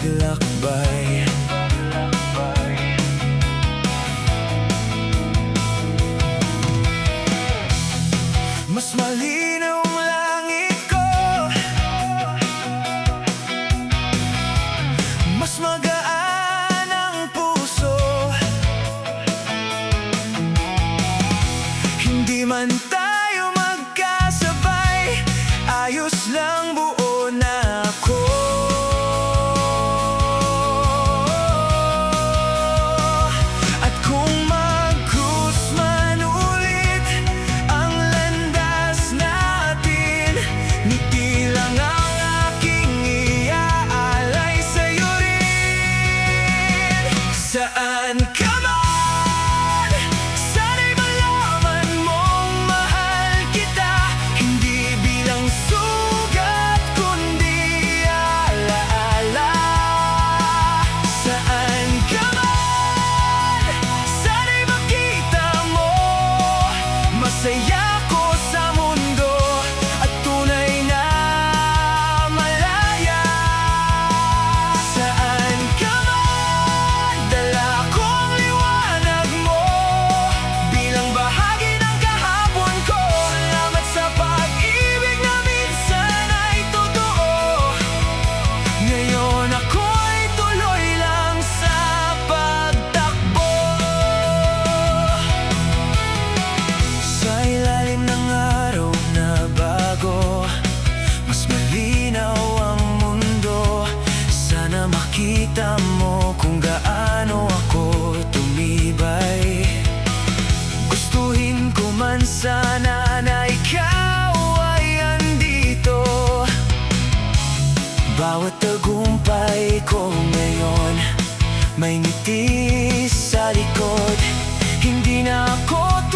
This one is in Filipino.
paglakbay. Mas malinaw ang langit ko, mas magaan ang puso. Hindi man tayo magkasabay, ayos lang, buo na ako. At kung mag-cruise man ulit ang landas natin, ngiti lang ang aking iaalay sa'yo rin. Saan ka man, sana'y malaman mong mahal kita, hindi bilang sugat kundi alaala. Saan ka man, sana'y makita mo masaya ko sa mundo at tunay na malaya. Saan ka man, dala kong liwanag mo bilang bahagi ng kahapon ko. Salamat sa pag-ibig na minsan ay totoo. Ngayon ako'y tuloy lang sa pagtakbo. Sa ilalim ng araw na bago, mas malinaw ang mundo. Sana makita mo kung gaano ako tumibay. Gustuhin ko man sana na ikaw ay andito. Bawat tagumpay ko ngayon may ngiti sa likod. Hindi na ako